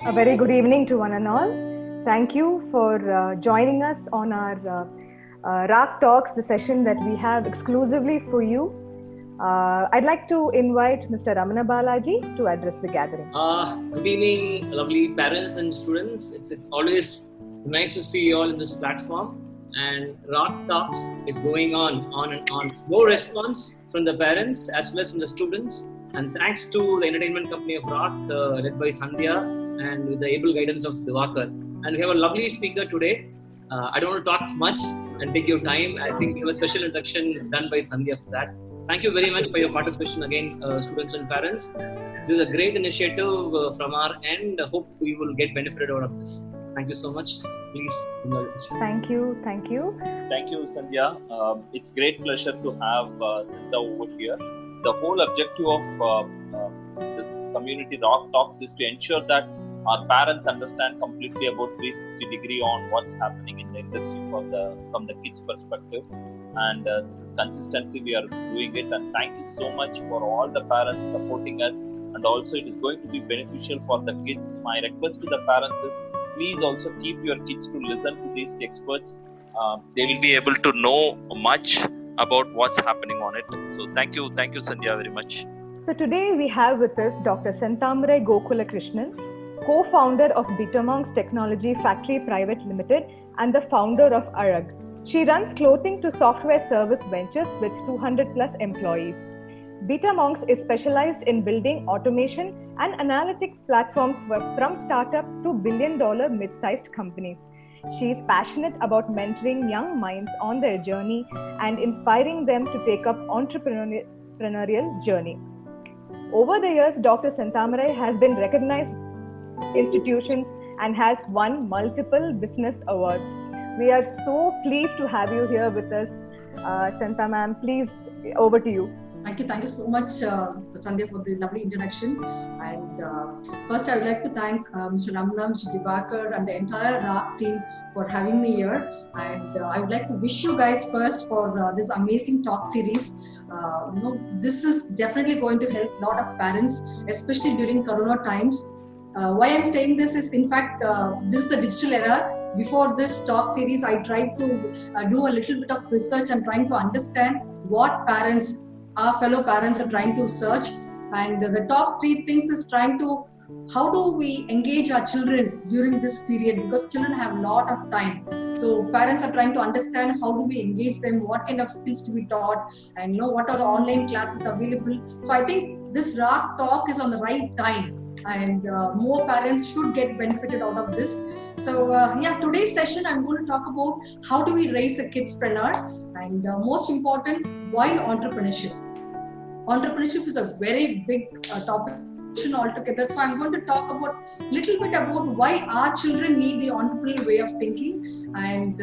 A very good evening to one and all. Thank you for joining us on our RAK Talks, the session that we have exclusively for you. I'd like to invite Mr. Ramana Balaji to address the gathering. Good evening, lovely parents and students. It's always nice to see you all in this platform. And RAK Talks is going on and on. More response from the parents as well as from the students. And thanks to the entertainment company of RAK, led by Sandhya, and with the able guidance of Diwakar. And we have a lovely speaker today. I don't want to talk much and take your time. I think we have a special introduction done by Sandhya for that. Thank you very much for your participation again, students and parents. This is a great initiative from our end. I hope we will get benefited out of this. Thank you so much. Please enjoy the session. Thank you. Thank you. Thank you, Sandhya. It's great pleasure to have Sindha over here. The whole objective of this community RAK Talks is to ensure that our parents understand completely about 360 degree on what's happening in the industry from the kids' perspective. And this is consistently we are doing it. And thank you so much for all the parents supporting us. And also it is going to be beneficial for the kids. My request to the parents is please also keep your kids to listen to these experts. They will be able to know much about what's happening on it. So thank you Sandhya very much. So today we have with us Dr. Senthamrai Gokulakrishnan, co-founder of Betamonks Technology Factory Private Limited and the founder of Arag. She runs clothing to software service ventures with 200 plus employees. Betamonks is specialized in building automation and analytic platforms from startup to billion-dollar mid-sized companies. She is passionate about mentoring young minds on their journey and inspiring them to take up entrepreneurial journey. Over the years, Dr. Senthamrai has been recognized institutions and has won multiple business awards. We are so pleased to have you here with us, Sentha ma'am. Please, over to you. Thank you so much, Sandhya, for the lovely introduction. And first, I would like to thank Mr. Ramana, Mr. Diwakar, and the entire RAK team for having me here. And I would like to wish you guys first for this amazing talk series. This is definitely going to help a lot of parents, especially during Corona times. Why I'm saying this is, in fact, this is a digital era. Before this talk series, I tried to do a little bit of research and trying to understand what our fellow parents are trying to search. And the top 3 things is trying to, how do we engage our children during this period? Because children have a lot of time. So parents are trying to understand how do we engage them, what kind of skills to be taught, and what are the online classes available. So I think this RAK talk is on the right time. And more parents should get benefited out of this. So today's session I'm going to talk about how do we raise a kidspreneur, and most important, why entrepreneurship. Entrepreneurship is a very big topic altogether. So I'm going to talk about little bit about why our children need the entrepreneurial way of thinking, and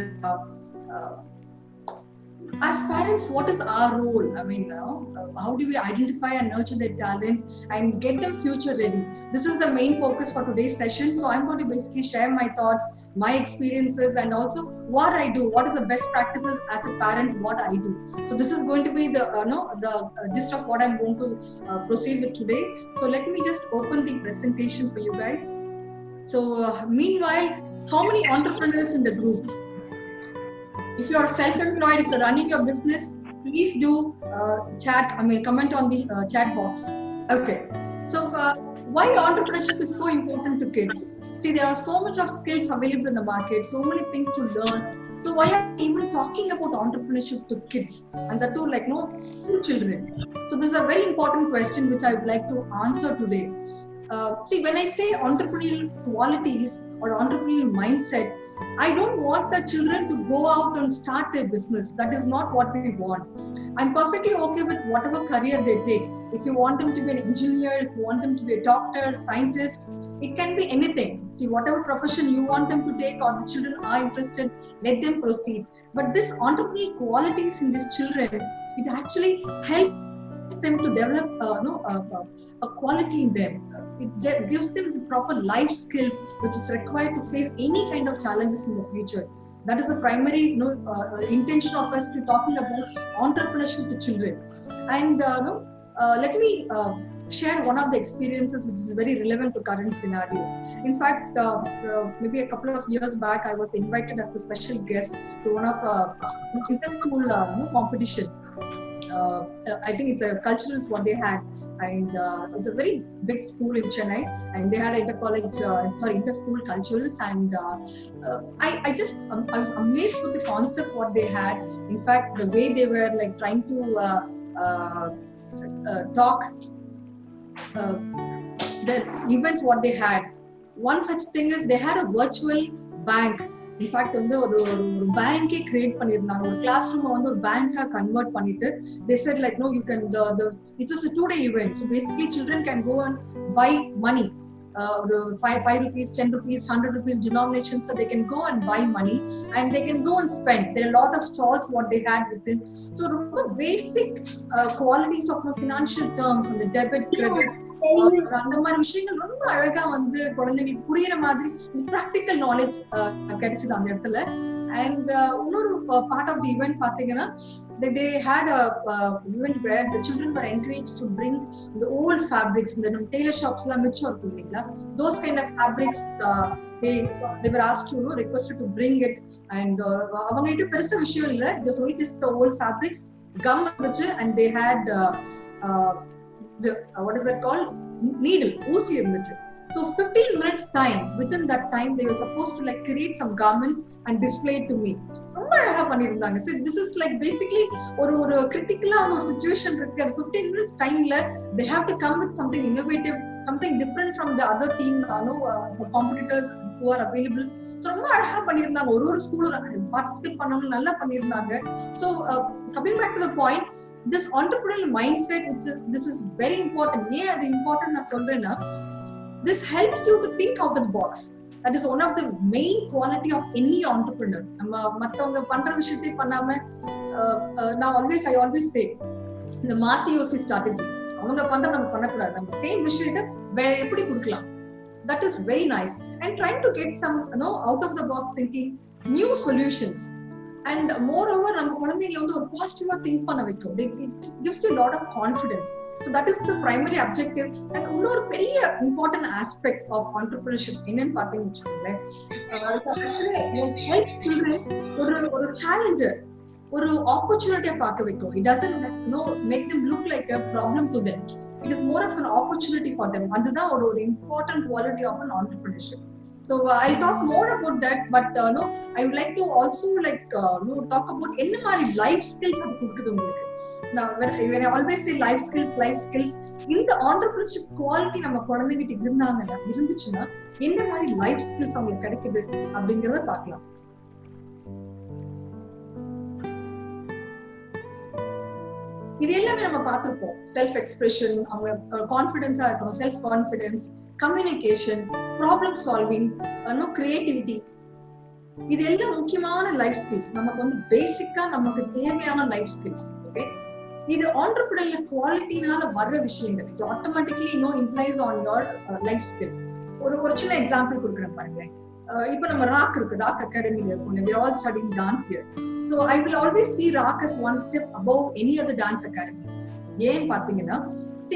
as parents, what is our role? I mean, how do we identify and nurture their talent and get them future ready? This is the main focus for today's session. So I'm going to basically share my thoughts, my experiences, and also what I do, what is the best practices as a parent, what I do. So this is going to be the gist of what I'm going to proceed with today. So let me just open the presentation for you guys. So meanwhile, how many entrepreneurs in the group? If you are self-employed, if you're running your business, please do comment on the chat box. Okay. So why entrepreneurship is so important to kids? See, there are so much of skills available in the market, so many things to learn. So why are we even talking about entrepreneurship to kids? And that too, to children. So this is a very important question which I would like to answer today. See, when I say entrepreneurial qualities or entrepreneurial mindset, I don't want the children to go out and start their business. That is not what we want. I'm perfectly okay with whatever career they take. If you want them to be an engineer, if you want them to be a doctor, scientist, it can be anything. See, whatever profession you want them to take or the children are interested, let them proceed. But this entrepreneurial qualities in these children, it actually helps them to develop a quality in them. It gives them the proper life skills which is required to face any kind of challenges in the future. That is the primary intention of us to talking about entrepreneurship to children. And let me share one of the experiences which is very relevant to current scenario. In fact, maybe a couple of years back, I was invited as a special guest to one of inter-school competition. I think it's a culturals what they had, and it's a very big school in Chennai, and they had inter-school culturals, and I was amazed with the concept what they had. In fact, the way they were like trying to talk the events what they had. One such thing is they had a virtual bank. In fact, வந்து ஒரு பேங்கே create பண்ணிருந்தாங்க. ஒரு class room வந்து ஒரு பேங்கா convert பண்ணிட்டு they said like no, you can it was a 2-day event, so basically children can go and buy money, 5 rupees, 10 rupees, 100 rupees denominations, so they can go and buy money and they can go and spend. There are a lot of stalls what they had within, so basic qualities of financial terms and the debit, credit, அந்த மாதிரி விஷயங்கள் ரொம்ப அழகா வந்து குழந்தைங்களுக்கு புரியுற மாதிரி practical knowledge கிடைச்சது அந்த இடத்துல. அண்ட் இன்னொரு பார்ட் ஆஃப் தி ஈவென்ட் பாத்தீங்கன்னா they had a event where the children were encouraged to bring the old fabrics, the tailor shops la micham irukku illingla, those kind of fabrics they were asked to requested to bring it, and avanga ittu perisa vishayam illa, it was only just the old fabrics, gum irundhuchu, and they had the what is that called, needle, oosi irundhuchu. So 15 minutes time, within that time they were supposed to like create some garments and display it to me. ரொம்ப அழகா பண்ணிருந்தாங்க. So this is like basically ஒரு கிரிட்டிக்கலா ஒரு situation இருக்கு, அந்த 15 minutes டைம்ல they have to come with something innovative, something different from the other team, the competitors who are available. So ரொம்ப அழகா பண்ணிருந்தாங்க. ஒரு ஸ்கூல்ல பார்ட்டிசிபேட் பண்ணவங்க நல்லா பண்ணிருந்தாங்க. So coming back to the point, this entrepreneurial mindset, this is very important. ஏன் அது இம்பார்ட்டன்ட் நான் சொல்றேன்னா, this helps you to think out of the box. That is one of the main quality of any entrepreneur. நம்ம மத்தவங்க பண்ற விஷயத்தை பண்ணாம I always say இந்த மாத்தி யோசி strategy, அவங்க பண்ற நம்ம பண்ணக்கூடாது, நம்ம சேம் விஷயத்தை வேற எப்படி கொடுக்கலாம். That is very nice, and trying to get some out of the box thinking, new solutions. And moreover, நம்ம குழந்தைகளை வந்து ஒரு பாசிட்டிவா திங்க் பண்ண வைக்கும். It gives you a lot of confidence. So that is the primary objective. And இன்னொரு பெரிய important aspect of entrepreneurship என்னன்னு பாத்தீங்கன்னு வச்சுக்கோங்களேன், help children ஒரு challenger, ஒரு opportunity பார்க்க வைக்கும். It doesn't make them look like a problem to them. It is more of an opportunity for them. அதுதான் ஒரு important quality of an entrepreneurship. So I'll talk more about that, but I would like to also talk about என்ன மாதிரி life skills அது கொடுக்குது உங்களுக்கு. Now when I always say life skills, இந்த entrepreneurship quality நம்ம குழந்தைகிட்ட இருந்துச்சுன்னா என்ன மாதிரி life skills அவங்களுக்கு கிடைக்குது அப்படிங்கறத பார்க்கலாம். இது எல்லாமே நம்ம பார்த்திருப்போம். செல்ஃப் எக்ஸ்பிரஷன், அவங்க கான்ஃபிடென்ஸா இருக்கணும், self confidence, communication, problem solving, creativity, இது எல்லாம் முக்கியமான லைஃப் ஸ்கில்ஸ். நமக்கு வந்து பேசிக்கா நமக்கு தேவையான லைஃப் ஸ்கில்ஸ். ஓகே, இது ஆண்டர்பிரினியர் குவாலிட்டினால வர்ற விஷயங்கள். இது automatically implies on your life skill. ஒரு சின்ன எக்ஸாம்பிள் கொடுக்குறேன் பாருங்களேன். இப்போ நம்ம ராக் அகாடமில இருக்கோம். we are all studying dance here. So I will always see Rock as one step above any other dance academy. ஏன் பாத்தீங்கன்னா,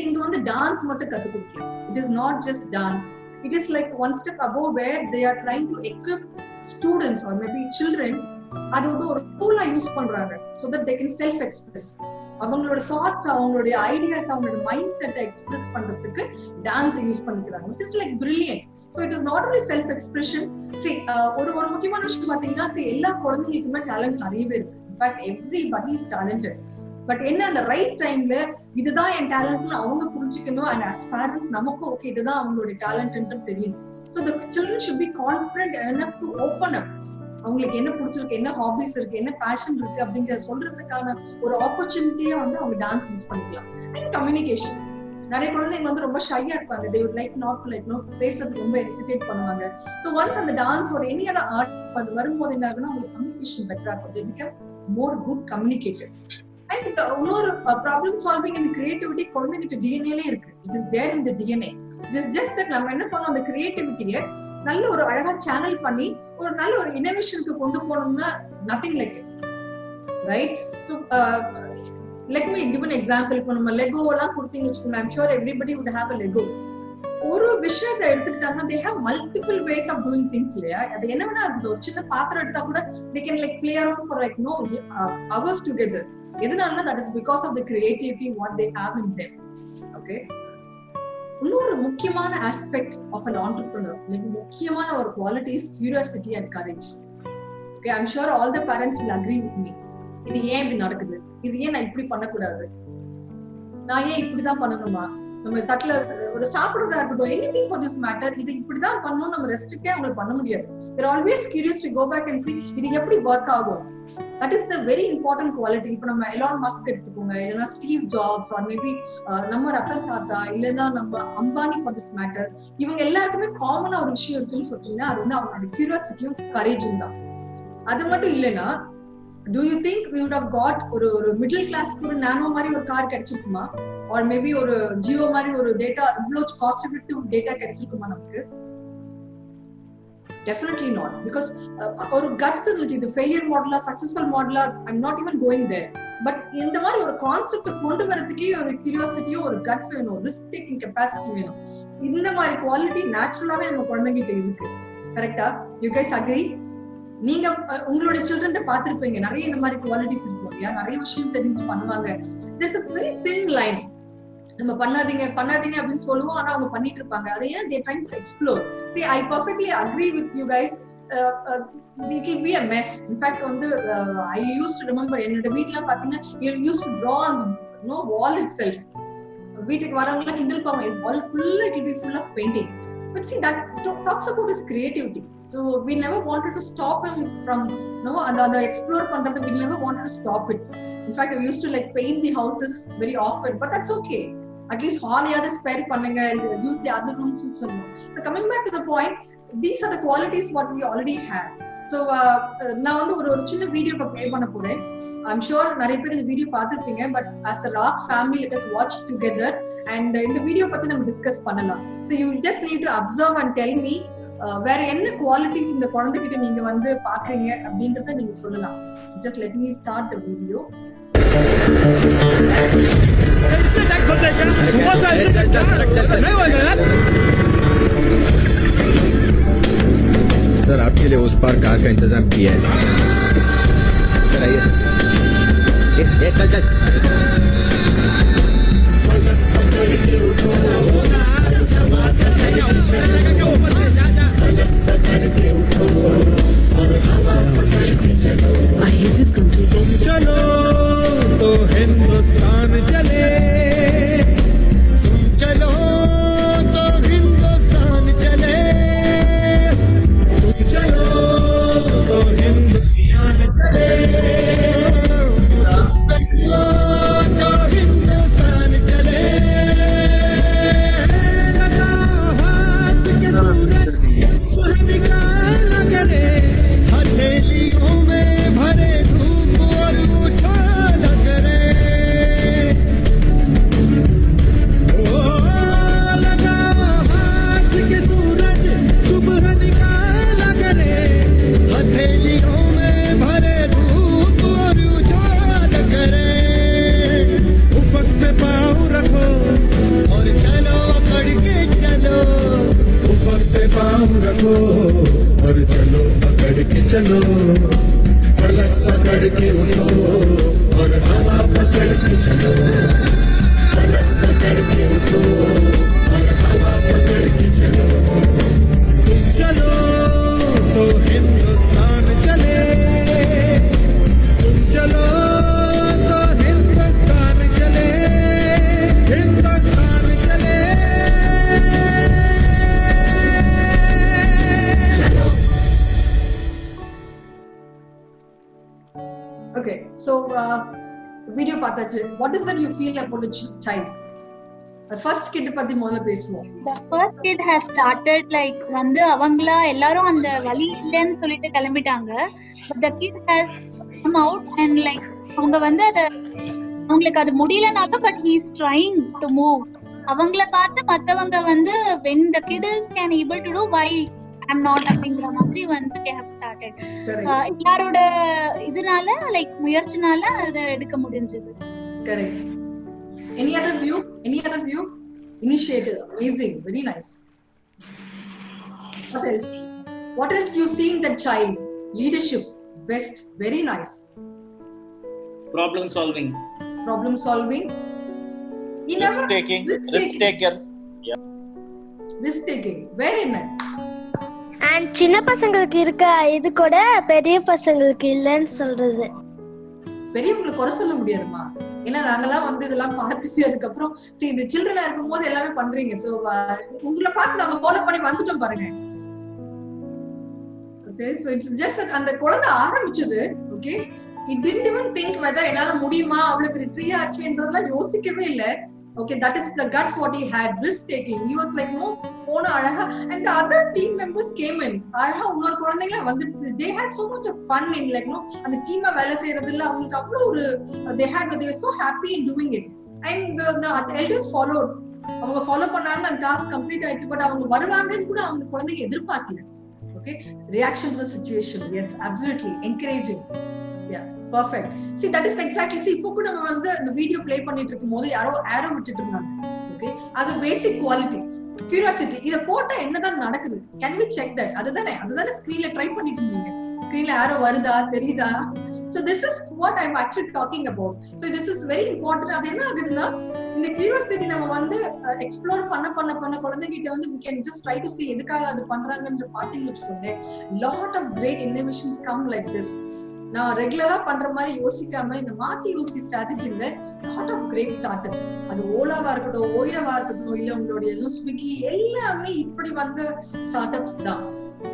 இங்க வந்து டான்ஸ் மட்டும் கத்து கொடுக்கல. It is not just dance. It is like one step above where they are trying to equip students or maybe children. அது வந்து ஒரு டூலா யூஸ் பண்றாங்க so that they can self express. அவங்களோட தாட்ஸ், அவங்களோட ஐடியாஸ், அவங்களோட மைண்ட் செட்டை express பண்றதுக்கு dance use பண்ணிக்கிறாங்க, which is like brilliant. So it is not only self expression. ஒரு முக்கியமான விஷயம் பாத்தீங்கன்னா, எல்லா குழந்தைங்களுக்குமே டேலண்ட் நிறையவே இருக்கு. In fact everybody is talented. But என்ன, அந்த ரைட் டைம்ல இதுதான் என் டேலண்ட்னு அவங்க புரிஞ்சுக்கணும். அண்ட் as parents நமக்கும் ஓகே இதுதான் அவங்களோட டேலண்ட்ன்றது தெரியணும். So the children should be confident enough to open up. அவங்களுக்கு என்ன பிடிச்சிருக்கு, என்ன ஹாபிஸ் இருக்கு, என்ன பேஷன் இருக்கு அப்படிங்கறத சொல்றதுக்கான ஒரு ஆப்பர்ச்சுனிட்டியா வந்து அவங்க டான்ஸ் யூஸ் பண்ணிக்கலாம். அண்ட் கம்யூனிகேஷன், நிறைய குழந்தைங்க வந்து ரொம்ப ஷையா இருப்பாங்க. they would like not to பேசுறதுக்கு ரொம்ப ஹெசிடேட் பண்ணுவாங்க. So once அந்த dance or any other art அது வரும்போது என்ன ஆகும்னா, அவங்க கம்யூனிகேஷன் பெட்டரா இருக்கும். they become more good communicators. And இன்னொரு ப்ராப்ளம் சால்விங் அண்ட் கிரியேட்டிவிட்டி குழந்தைகிட்ட டிஎன்ஏலே இருக்கு. It is there in the DNA. It is just that நம்ம என்ன பண்ணோம், அந்த கிரியேட்டிவிட்டியை நல்ல ஒரு அழகா சேனல் பண்ணி ஒரு நல்ல ஒரு இனோவேஷனுக்கு கொண்டு போனோம்னா nothing like it, right? So let me give an example. இப்போ நம்ம லெகோ எல்லாம் கொடுத்தீங்கன்னு வச்சுக்கோங்க, I'm sure everybody would have a Lego. ஒரு விஷயத்தை எடுத்துக்கிட்டாங்கன்னா they have multiple ways of doing things இல்லையா? அது என்ன வேணா இருக்கட்டும். ஒரு சின்ன பாத்திரம் எடுத்தா கூட they can like play around for like hours together. எதனாலனா that is because of the creativity what they have in them. Okay. இன்னொரு முக்கியமான aspect of an entrepreneur, முக்கியமான ஒரு quality is curiosity and courage. Okay, I'm sure all the parents will agree with me. இது ஏன் இப்படி நடக்குது, இது ஏன் நான் இப்படி பண்ணக்கூடாது, நான் ஏன் இப்படிதான் பண்ணணுமா, நம்ம தட்டுல ஒரு சாப்பிடுறதா இருக்கட்டும், anything for this matter, இது இப்படிதான் பண்ணணும் நம்ம ரெஸ்ட்ரிக்டே அவங்களுக்கு பண்ண முடியாது. They're always curious to go back and see இது எப்படி ஒர்க் ஆகும். That is the very important quality. இப்போ நம்ம எலான் மஸ்க் எடுத்துக்கோங்க, இல்லைன்னா ஸ்டீவ் ஜாப்ஸ், ஆர் மேபி நம்ம ரத்தன் டாடா, இல்லைன்னா நம்ம அம்பானி ஃபார் திஸ் மேட்டர், இவங்க எல்லாருக்குமே காமனா ஒரு விஷயம் இருக்குன்னு சொல்றீங்கன்னா அது வந்து அவங்களோட கியூரியாசிட்டியும் கரேஜும் தான். அது மட்டும் இல்லைன்னா do you think we would have got ஒரு மிடில் கிளாஸ்க்கு ஒரு நானோ மாதிரி ஒரு கார் கிடைச்சிருக்குமா, ஆர் மேபி ஒரு ஜியோ மாதிரி ஒரு டேட்டா இவ்வளவு காஸ்ட் எஃபெக்டிவ் டேட்டா கிடைச்சிருக்குமா நமக்கு? Definitely not, because ஒரு guts இருந்துச்சு. இது ஃபெயிலியர் மாடலா சக்சஸ்ஃபுல் மாடலா, I'm not even going there. But இந்த மாதிரி ஒரு கான்செப்ட் கொண்டு வரதுக்கே ஒரு கியூரியாசிட்டியும் ஒரு கட்ஸ் வேணும், ரிஸ்க் டேக்கிங் கெப்பாசிட்டி வேணும். இந்த மாதிரி குவாலிட்டி நேச்சுரலாவே நம்ம குழந்தைகிட்ட இருக்கு. கரெக்டா? You guys agree? நீங்க உங்களுடைய சில்ட்ரன் பாத்திருப்பீங்க, நிறைய இந்த மாதிரி குவாலிட்டிஸ் இருக்கும் இல்லையா, நிறைய விஷயம் தெரிஞ்சு பண்ணுவாங்க. There's a very thin line. நம்ம பண்ணாதீங்க அப்படின்னு சொல்லுவோம், ஆனா அவங்க பண்ணிட்டு இருப்பாங்க. அதை ஏன் they trying to explore. See, I perfectly agree with you guys. It will be a mess. In fact, வந்து I used to remember என்னோட வீட்ல பாத்தீங்கன்னா you used to draw on the wall itself. வீட்டுக்கு வரவங்க கிண்டல் பண்ணுவாங்க, wall full, it will be full of painting. But see, that talks about his creativity. So we never wanted to stop him from the explore பண்றது. We never wanted to stop it. In fact, we used to like paint the houses very often, but that's okay. At least hall yaada spare பண்ணுங்க, use the other rooms னு சொல்லுவோம். So coming back to the point, these are the qualities what we already have. So நான் வந்து ஒரு சின்ன video இப்ப play பண்ண போறேன். I'm sure நிறைய பேர் இந்த வீடியோ பார்த்திருப்பீங்க, but as a rock family let us watch together and இந்த வீடியோ பத்தி நம்ம டிஸ்கஸ் பண்ணலாம். So you just need to observe and tell me வேற என்ன குவாலிட்டிஸ் இந்த குழந்தைகிட்ட நீங்க வந்து பாக்குறீங்க அப்படின்றத நீங்க சொல்லலாம். Just let me start the video. Sir आपके लिए उस पार कार का इंतजाम किया है सर, आइए सर। चल I hate this country. चलो तो हिंदुस्तान चले, तुम चलो तो हिंदुस्तान चले, तुम चलो तो हिंदुस्तान चले, चलो तो हिंदुस्तान चले। लगा हाथ के सूरज निकाल करे, हथेलियों में भरे धूप और उछाल करे। ओ लगा हाथ के सूरज सुबह निकाल करे, हथेलियों में भरे धूप और उछाल करे। उफक पे पाँव रखो और चलो अकड़ के चलो, उफक पे पाँव रखो और चलो पकड़ के चलो, फलक पकड़ के उठो और हवा पकड़ के चलो, फलक पकड़ के उठो और हवा पकड़ के चलो। तुम चलो तो हिंदुस्तान चले, तुम चलो तो हिंदुस्तान चले, हिंदुस्तान चले। Okay, so video பார்த்தாச்சு. What is that you feel about the child? The first kid பத்தி முதல்ல பேசுவோம். The first kid has started like வந்து அவங்களா எல்லாரும் அந்த வலி இல்லைன்னு சொல்லிட்டு கிளம்பிட்டாங்க. But the kid has come out and like அவங்க வந்து அவங்களுக்கு அது முடியலனாலும் but he is trying to move. அவங்கள பார்த்து மத்தவங்க வந்து when the kid can able to do, why I'm not அப்படிங்கிற மாதிரி வந்து they have started. எல்லாரோட இதனால லைக் முயற்சினால அதை எடுக்க முடிஞ்சது. Correct. Any other view? Initiative. Amazing. Very nice. What else? What else you see in that child? Leadership. Best. Very nice. Problem solving. Risk taking. Risk taking. Very nice. And சின்ன பசங்களுக்கு இருக்க இது கூட பெரிய பசங்களுக்கு இல்லைன்னு சொல்றது. பெரியவங்களுக்கு குறை சொல்ல முடியாதுமா. ஏன்னா நாங்கெல்லாம் வந்து இதெல்லாம் பார்த்து அதுக்கப்புறம் சரி இந்த சில்ட்ரனா இருக்கும் போது எல்லாமே பண்றீங்க. சோ உங்களை பார்த்து நாங்க ஃபாலோ பண்ணி வந்துட்டோம் பாருங்க. Okay, so it's just that அந்த குழந்தை ஆரம்பிச்சது, okay, it didn't even think whether என்னால முடியுமா அவளுக்கு ரிட்ரீ ஆச்சுன்றதெல்லாம் யோசிக்கவே இல்லை. Okay, that is the guts what he had, risk taking. He was like, no, போன அழகா, and the other team members came in. அழகா இன்னொரு குழந்தைங்க வந்துருச்சு. They had so much of fun in like, no, அந்த டீமா வேலை செய்யறதுல அவங்களுக்கு அவ்வளவு ஒரு they were so happy in doing it. And the elders followed. அவங்க ஃபாலோ பண்ணாங்க, அந்த டாஸ்க் கம்ப்ளீட் ஆயிடுச்சு. பட் அவங்க வருவாங்கன்னு கூட அவங்க குழந்தைங்க எதிர்பார்க்கல. Okay, reaction to the situation. Yes, absolutely encouraging. Yeah, perfect. See, that is exactly, see, இப்போ கூட நம்ம வந்து இந்த வீடியோ ப்ளே பண்ணிட்டு இருக்கும்போது யாரோ ஆரோ விட்டுட்டு இருந்தாங்க. ஓகே, அது பேசிக் குவாலிட்டி, கியூரியாசிட்டி. இத போட்டா என்னதான் நடக்குது, கேன் வி செக் தட்? அதுதானே ஸ்கிரீன்ல ட்ரை பண்ணிட்டு இருந்தீங்க. ஸ்கிரீன்ல ஆரோ வருதா தெரியுதா? So this is what I'm actually talking about. So this is very important. அது என்ன ஆகுதுன்னா, இந்த கியூரியாசிட்டி நம்ம வந்து எக்ஸ்ப்ளோர் பண்ண குழந்தைகிட்ட வந்து we can just try to see எதுக்காக அது பண்றாங்கன்னு பாத்தீங்கன்னு வச்சுக்கோங்க. lot of great innovations come like this. நான் ரெகுலரா பண்ற மாதிரி யோசிக்காம இந்த மாத்தி யோசி ஸ்ட்ராட்டஜில lot of great startups, அது ஓலாவா இருக்கட்டும், ஓயாவா இருக்கட்டும், இல்ல உங்களுடைய ஸ்விக்கி, எல்லாமே இப்படி வந்த ஸ்டார்ட் அப்ஸ் தான்.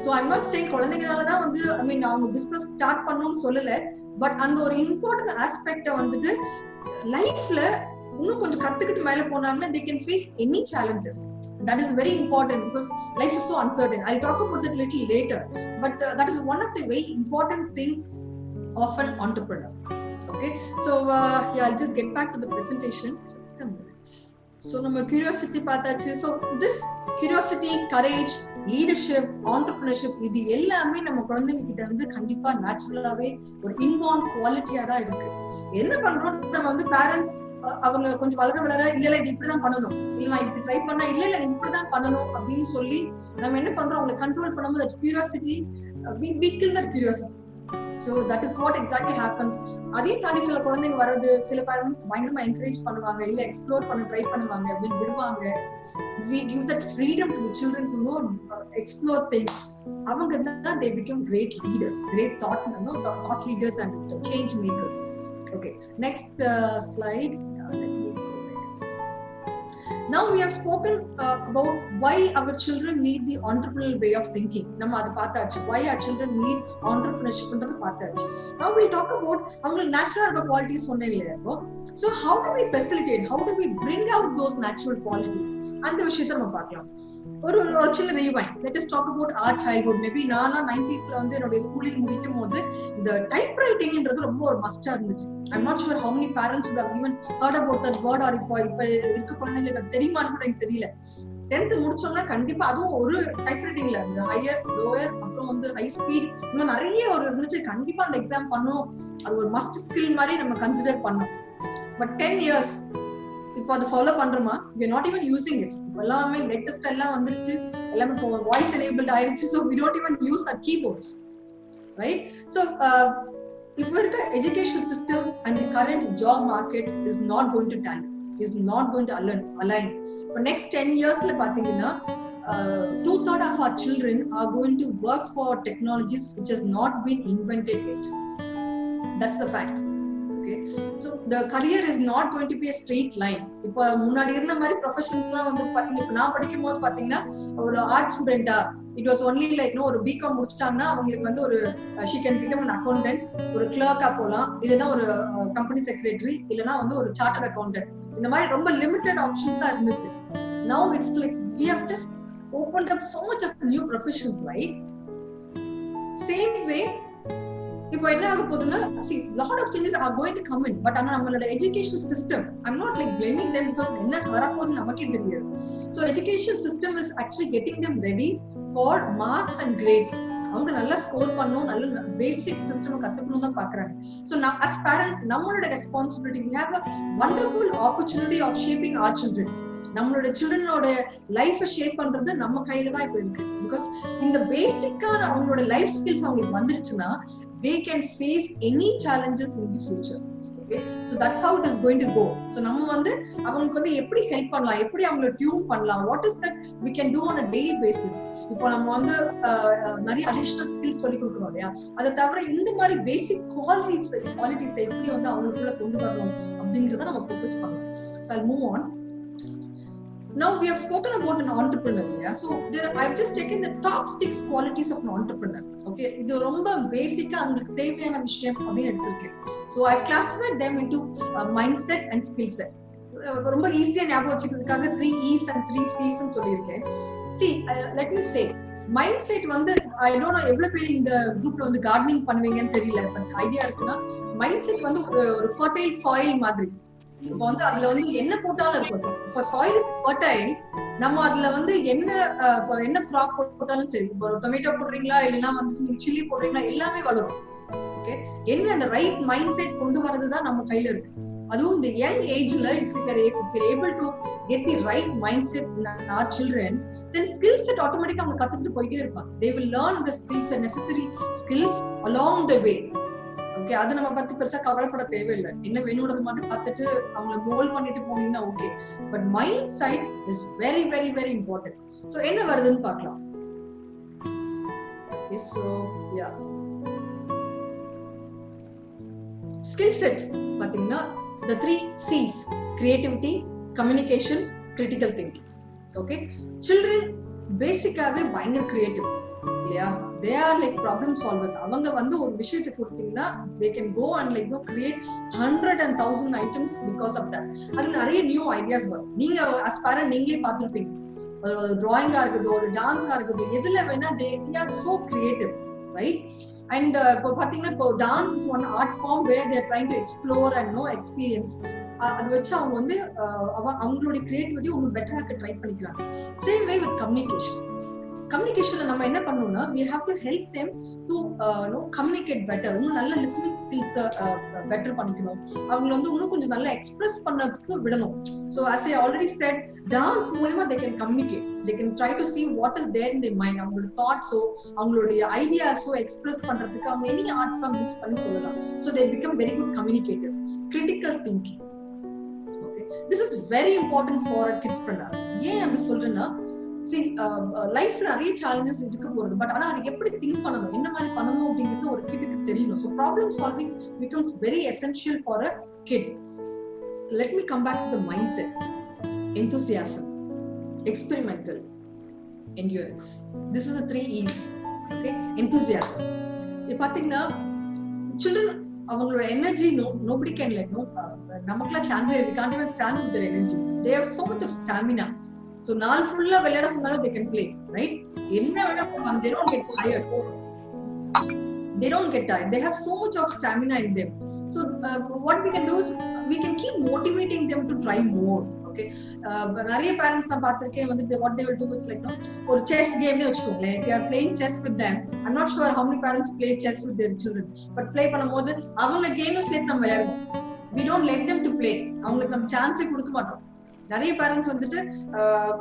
So I'm not saying குழந்தைங்கனாலதான் வந்து அவங்க பிசினஸ் ஸ்டார்ட் பண்ணணும்னு சொல்லல. பட் அந்த ஒரு இம்பார்ட்டன்ட் ஆஸ்பெக்ட வந்துட்டு லைஃப்ல இன்னும் கொஞ்சம் கத்துக்கிட்டு மேல போனாங்கன்னா they can face any challenges. That is very important because life is so uncertain. I'll talk about that little later. But that is one of the very important thing of an entrepreneur. Okay, so yeah, I'll just get back to the presentation. Just a minute. So நம்ம curiosity பார்த்தாச்சு. So this curiosity, courage, leadership, entrepreneurship, இது எல்லாமே நம்ம குழந்தைங்க கிட்ட வந்து கண்டிப்பா நேச்சுரலாவே ஒரு இன்பார்ன் குவாலிட்டியா தான் இருக்கு. என்ன பண்றோம் நம்ம வந்து பேரண்ட்ஸ், அவங்க கொஞ்சம் வளர இல்ல இது இப்படிதான் பண்ணணும், இல்ல நான் இப்படி ட்ரை பண்ணா இல்ல நீ இப்படிதான் பண்ணணும் அப்படின்னு சொல்லி நம்ம என்ன பண்றோம், அவங்களை கண்ட்ரோல் பண்ணும்போது that curiosity, we kill that curiosity. So that is what exactly happens. அதே தாண்டி சில குழந்தைங்க வர்றது, சில பேரண்ட்ஸ் பயங்கரமா என்கரேஜ் பண்ணுவாங்க, இல்ல எக்ஸ்ப்ளோர் பண்ண ட்ரை பண்ணுவாங்க, விடுவாங்க. We give that freedom to the children to know, explore things. அவங்க தான் they become great leaders, great thought leaders and change makers. Okay, next slide. Let me go there. Now we have spoken about why our children need the entrepreneurial way of thinking. நம்ம அது பார்த்தாச்சு. Why our children need entrepreneurship ன்றது பார்த்தாச்சு. Now we'll talk about அவங்க natural இருக்க qualities சொன்னேன்ல. So how do we facilitate, how do we bring out those natural qualities? அந்த விஷயத்தை நம்ம பார்க்கலாம். ஒரு சின்ன rewind. Let us talk about our childhood. Maybe நானா 90s ல வந்து என்னோட ஸ்கூலிங் முடிக்கும் போது இந்த டைப் ரைட்டிங்ன்றது ரொம்ப ஒரு மஸ்டா இருந்துச்சு. I'm not sure how many parents would have even heard about that word, or இப்ப இருக்க குழந்தைங்களுக்கு தெரியுமான்னு கூட எனக்கு தெரியல. 10th முடிச்சோம்னா கண்டிப்பா அதுவும் ஒரு டைப் ரைட்டிங்ல இந்த ஹையர், லோயர், அப்புறம் வந்து ஹை ஸ்பீட், இன்னும் நிறைய ஒரு இருந்துச்சு. கண்டிப்பா அந்த எக்ஸாம் பண்ணோம், அது ஒரு மஸ்ட் ஸ்கில் மாதிரி நம்ம கன்சிடர் பண்ணோம். பட் 10 years இப்போ அது ஃபாலோ பண்றோமா? we are not even using it. எல்லாமே லேட்டஸ்ட் எல்லாம் வந்துருச்சு, எல்லாமே வாய்ஸ் எனேபிள்ட் ஆயிடுச்சு. so we don't even use our keyboards, right? So இப்போ இருக்க education system and the current job market is not going to tally, is not going to align. For next 10 yearsல பாத்தீங்கன்னா 2/3 of our children are going to work for technologies which has not been invented yet. That's the fact. Okay, so the career is not going to be a straight line. இப்போ முன்னாடி இருந்த மாதிரி ப்ரொஃபஷன்ஸ்லாம் வந்து பாத்தீங்க, இப்போ நான் படிக்கும் போது பாத்தீங்கன்னா ஒரு ஆர்ட் ஸ்டூடெண்டா it was only like ஒரு பிகாம் முடிச்சிட்டாங்கன்னா அவங்களுக்கு வந்து ஒரு she can become an accountant, ஒரு கிளர்க்கா போலாம், இல்லனா ஒரு கம்பெனி செக்ரட்டரி, இல்லனா வந்து ஒரு சார்ட்டர்ட் அக்கவுண்டன்ட். இந்த மாதிரி ரொம்ப லிமிட்டட் ஆப்ஷன்ஸ் தான் இருந்துச்சு. Now it's like we have just opened up so much of new professions, right? Same way இப்போ என்ன ஆக போகுதுன்னா, see, lot of changes are going to come in, but ஆனா நம்மளோட education system, I'm not like blaming them because என்ன வரப்போகுதுன்னு நமக்கே தெரியாது. So education system is actually getting them ready for marks and grades. அவங்க நல்லா ஸ்கோர் பண்ணணும், நல்ல பேசிக் சிஸ்டம் கத்துக்கணும் தான் பாக்குறாங்க. So now as parents நம்மளோட responsibility, we have a wonderful opportunity of shaping our children. நம்மளோட சில்ட்ரனோட லைஃப ஷேப் பண்றது நம்ம கையில தான் இப்ப இருக்கு. பிகாஸ் இந்த பேசிக்கான அவங்களோட லைஃப் ஸ்கில்ஸ் அவங்களுக்கு வந்துருச்சுன்னா they can face any challenges in the future. Okay, so that's how it is going to go. So நம்ம வந்து அவங்களுக்கு வந்து எப்படி ஹெல்ப் பண்ணலாம், எப்படி அவங்கள டியூன் பண்ணலாம், what is that we can do on a daily basis. இப்போ நம்ம வந்து நிறைய அடிஷனல் ஸ்கில்ஸ் சொல்லி கொடுக்கணும் இல்லையா, அதை தவிர இந்த மாதிரி பேசிக் குவாலிட்டிஸ் எப்படி வந்து அவங்களுக்குள்ள கொண்டு வரணும் அப்படிங்கறத நம்ம ஃபோக்கஸ் பண்ணலாம். So I'll move on. Now we have spoken about an entrepreneur. Yeah? So I've just taken the top 6 qualities of an entrepreneur. Okay, இது ரொம்ப பேசிக்கா அவங்களுக்கு தேவையான விஷயம் அப்படின்னு எடுத்திருக்கேன். So I've classified them into mindset and skill set. ரொம்ப ஈஸியா ஞாபகம் வச்சுக்கிறதுக்காக 3 E's and 3 C's ன்னு சொல்லியிருக்கேன். See, let me say, mindset வந்து I don't know எவ்வளவு பேர் இந்த குரூப்ல வந்து கார்டனிங் பண்ணுவீங்கன்னு தெரியல, பட் ஐடியா இருக்குன்னா mindset வந்து ஒரு ஃபர்டைல் சாயில் மாதிரி. இப்போ வந்து அதுல வந்து என்ன போட்டாலும் இருக்கட்டும், இப்போ சாயில் ஃபர்டைல், நம்ம அதுல வந்து என்ன கிராப் போட்டாலும் சரி, இப்போ ஒரு டொமேட்டோ போடுறீங்களா இல்லைன்னா வந்து நீங்க சில்லி போடுறீங்களா, எல்லாமே வளரும். ஓகே, என்ன அந்த ரைட் மைண்ட் செட் கொண்டு வரதுதான் நம்ம கையில இருக்கு. அதுவும் இந்த யங் ஏஜ்ல if you're able to get the right mindset in our children, then skill set automatically அவங்க கத்துக்கிட்டு போயிட்டே இருப்பாங்க. They will learn the skills and necessary skills along the way. Okay, அது நம்ம பத்தி பெருசா கவலைப்பட தேவையில்லை. என்ன வேணும்ன்றது மட்டும் பார்த்துட்டு அவங்களை மோல்ட் பண்ணிட்டு போனீங்கன்னா okay. But mind side is very very very important. So என்ன வருதுன்னு பார்க்கலாம். Okay, so ya, skill set பாத்தீங்கன்னா the 3 C's: creativity, communication, critical thinking. Okay, children பேசிக்காவே பயங்கர கிரியேட்டிவ் இல்லையா, they are like problem solvers. அவங்க வந்து ஒரு விஷயத்தை கொடுத்தீங்கன்னா they can go and like create 100 and 1000 items because of that. அது நிறைய நியூ ஐடியாஸ் வரும். நீங்க as parent நீங்களே பார்த்திருப்பீங்க, ஒரு டிராயிங்கா இருக்கட்டும், ஒரு டான்ஸா இருக்கட்டும், எதுல வேணா they are so creative, right? And இப்போ பாத்தீங்கன்னா இப்போ dance is one art form where they are trying to explore and know experience. அது வச்சு அவங்க வந்து அவங்களுடைய கிரியேட்டிவிட்டி இன்னும் பெட்டராக ட்ரை பண்ணிக்கிறாங்க. Same way with communication. கம்யூனிகேஷன்ல நம்ம என்ன பண்ணணும்னா we have to help them to communicate better. இன்னும் நல்ல listening skills பெட்டர் பண்ணிக்கணும். அவங்க வந்து இன்னும் கொஞ்சம் நல்லா எக்ஸ்பிரஸ் பண்ணதுக்கு விடணும். So as I already said, dance மூலமா they can communicate. They can try to see what is there in their mind. அவங்களோட தாட்ஸோ அவங்களுடைய ஐடியாஸோ எக்ஸ்பிரஸ் பண்றதுக்கு அவங்க any art form யூஸ் பண்ணி சொல்லலாம். So they become very good communicators. Critical thinking. Okay, this is very important for a kidspreneur. ஏன் அப்படி சொல்றேன்னா, see, லைஃப்ல நிறைய challenges இருக்க போகுது, பட் ஆனா அது எப்படி திங்க் பண்ணணும், என்ன மாதிரி பண்ணணும் அப்படிங்கிறது ஒரு கிட்க்கு தெரியணும். So problem solving becomes very essential for a kid. Let me come back to the mindset. Enthusiasm, experimental, endurance. This is the 3 E's. Okay, enthusiasm. இது பாத்தீங்கன்னா children அவங்களோட எனர்ஜி nobody can like நமக்குலாம் chance we can't even stand with their energy. They have so much of stamina. So நாள் ஃபுல்லா விளையாட சொன்னாலும் they can play, right? என்ன வேணா பண்ணலாம். They don't get tired. They have so much of stamina in them. So what we can do is we can keep motivating them to try more. Okay, நிறைய parents நான் பார்த்திருக்கேன் வந்து what they will do is like ஒரு chess game னே வெச்சுக்கோங்களேன். If you are playing chess with them, I'm not sure how many parents play chess with their children, but play பண்ணும்போது அவங்க கேமும் சேர்த்து நம்ம விளையாடுவோம். We don't let them to play. அவங்களுக்கு நம்ம சான்ஸே கொடுக்க மாட்டோம். நிறைய பேரண்ட்ஸ் வந்துட்டு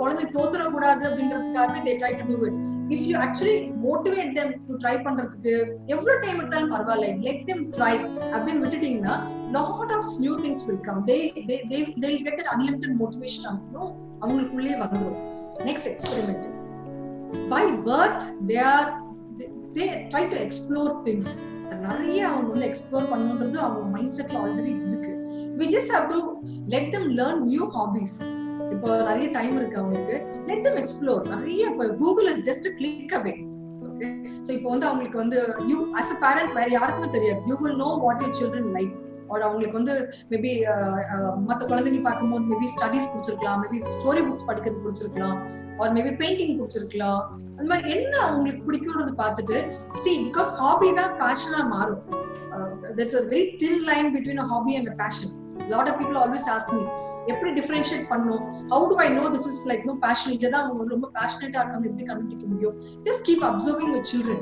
குழந்தை தோத்துற கூடாது அப்படின்றதுக்காகவே they try to do it. If you actually motivate them to try பண்றதுக்கு எவ்வளவு டைம் எடுத்தாலும் பரவாயில்ல, let them try அப்படின்னு விட்டுட்டீங்கன்னா lot of new things will come. They'll get an unlimited motivation. அவங்களுக்குள்ளே வந்துடும். Next, experiment. By birth they try to explore things. நிறைய அவங்க வந்து எக்ஸ்ப்ளோர் பண்ணணுன்றது அவங்க மைண்ட் செட்ல ஆல்ரெடி இருக்கு. We just have to let them learn new hobbies. இப்போ நிறைய டைம் இருக்கு அவங்களுக்கு, let them explore. நிறைய இப்போ Google is just a click away. Okay, so இப்போ வந்து அவங்களுக்கு வந்து you as a parent வேற யாருக்குமே தெரியாது. You will know what your children like. or அவங்களுக்கு வந்து மேபி மற்ற குழந்தைங்க பார்க்கும்போது மேபி ஸ்டடீஸ் பிடிச்சிருக்கலாம், மேபி ஸ்டோரி புக்ஸ் படிக்கிறது பிடிச்சிருக்கலாம், ஆர் மேபி பெயிண்டிங் பிடிச்சிருக்கலாம். அந்த மாதிரி என்ன அவங்களுக்கு பிடிக்கும்ன்றது பார்த்துட்டு see, because hobby தான் பேஷனா மாறும். There's a very thin line between a hobby and a passion. lot of people always ask me எப்படி differentiate பண்ணனும், how do I know this is like no passion, இததான் அவங்க ரொம்ப passionate ஆ எப்படி கண்டுபிடிக்க முடியும்? Just keep observing your children.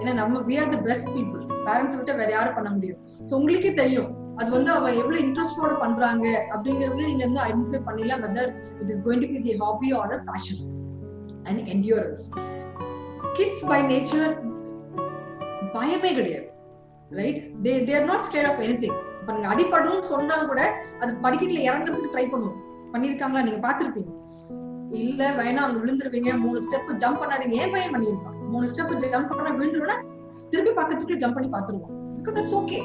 ஏன்னா நம்ம we are the best people, parents விட்டு வேற யாரும் பண்ண முடியும். சோ உங்களுக்கே தெரியும் அது வந்து அவ எவ்வளவு இன்ட்ரெஸ்டோட பண்றாங்க அப்படிங்கறதுல நீங்க வந்து ஐடென்டிஃபை பண்ணிடலாம் whether it is going to be the hobby or a passion and endurance. Kids by nature பயமே கிடையாது, right? They are not scared of anything. இப்ப நீங்க அடிபடுன்னு சொன்னா கூட அது படிக்கட்டுல இறங்குறதுக்கு ட்ரை பண்ணுவோம். பண்ணிருக்காங்களா நீங்க பாத்துருப்பீங்க. இல்ல வேணா அங்க விழுந்துருவீங்க, 3 ஸ்டெப் ஜம்ப் பண்ணாதீங்க, ஏன் பையன் பண்ணிருப்பான். 3 ஸ்டெப் ஜம்ப் பண்ணா விழுந்துருவா, திருப்பி பக்கத்துக்குள்ள ஜம்ப் பண்ணி பாத்துருவோம். because that's okay.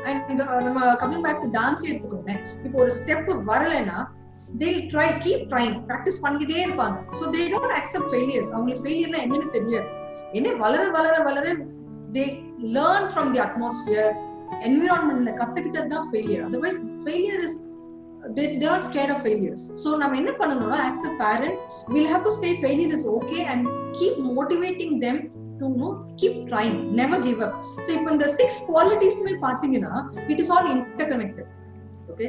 And நம்ம coming back to dance எடுத்துக்கோங்க. இப்போ ஒரு ஸ்டெப் வரலனா they'll try, keep trying, practice பண்ணிட்டே இருப்பாங்க. So they don't accept failures. அவங்களுக்கு ஃபெயிலியர்னா என்னன்னு தெரியாது. என்ன வளர they learn from the atmosphere, environment கத்துக்கிட்டது தான் failure. Otherwise failure is they're not scared of failures. So நம்ம என்ன பண்ணணும்னா as a parent we'll have to say failure is okay and keep motivating them to keep trying, never give up. So இப்போ இந்த 6 qualities பாத்தீங்கன்னா it is all interconnected. Okay,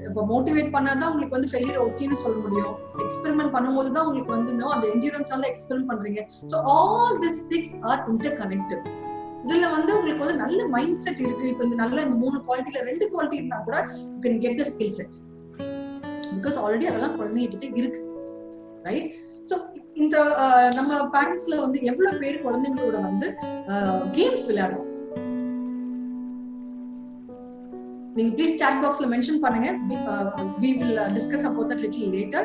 இப்ப motivate பண்ணாதான் உங்களுக்கு வந்து ஃபெயிலியர் ஓகேன்னு சொல்ல முடியும். எக்ஸ்பெரிமெண்ட் பண்ணும்போது தான் உங்களுக்கு வந்து அந்த என்டியூரன்ஸால எக்ஸ்பெரிமெண்ட் பண்றீங்க. So all these 6 are interconnected. இதுல வந்து உங்களுக்கு வந்து நல்ல மைண்ட் செட் இருக்கு. இப்ப இந்த நல்ல இந்த 3 குவாலிட்டில 2 குவாலிட்டி இருந்தா கூட you can get the skill set because already அதெல்லாம் குழந்தைங்க கிட்ட இருக்கு, ரைட்? சோ இந்த நம்ம பேரண்ட்ஸ்ல வந்து எவ்வளவு பேர் குழந்தைங்களோட வந்து கேம்ஸ் விளையாடுறோம்? நீங்க ப்ளீஸ் chat boxல மென்ஷன் பண்ணுங்க. We will discuss about that little later.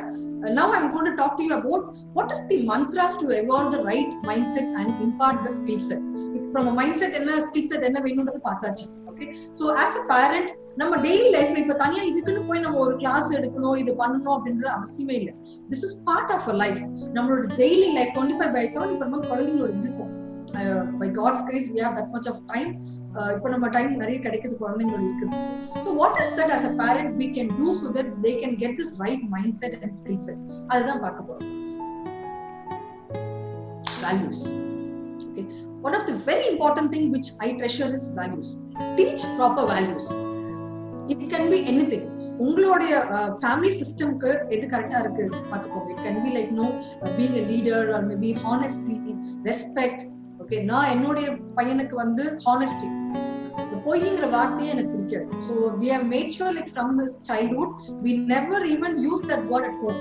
Now I'm going to talk to you about what is the mantras to evolve the right mindset and impart the skill set. இப்போ நம்ம mind set என்ன, skill set என்ன வேணும்ன்றது பார்த்தாச்சு. Okay, so as a parent நம்ம daily லைஃப்ல இப்ப தனியா இதுக்குன்னு போய் நம்ம ஒரு கிளாஸ் எடுக்கணும், இது பண்ணணும் அப்படின்ற அவசியமே இல்லை. This is part of our life. நம்மளோட டெய்லி லைஃப் 25/7 இப்ப நம்ம குழந்தைங்களோட இருக்கும். By God's grace we have that much of time. இப்போ நம்ம டைம் நிறைய கிடைக்குது குழந்தைங்களோட இருக்குது. So what is that as a parent we can do so that they can get this right mindset and skill set? அதுதான் பார்க்க போறோம். Values. Okay, one of the very important thing which I treasure is values. Teach proper values. It can be anything. உங்களோட family systemக்கு எது கரெக்டா இருக்கு பாத்துக்கோங்க. It can be like being a leader or maybe honesty, respect. Okay, நான் என்னோட பையனுக்கு வந்து honesty, the பொய்ங்கிற வார்த்தையே எனக்கு பிடிக்காது. So we have made sure like from his childhood we never even use that word at home.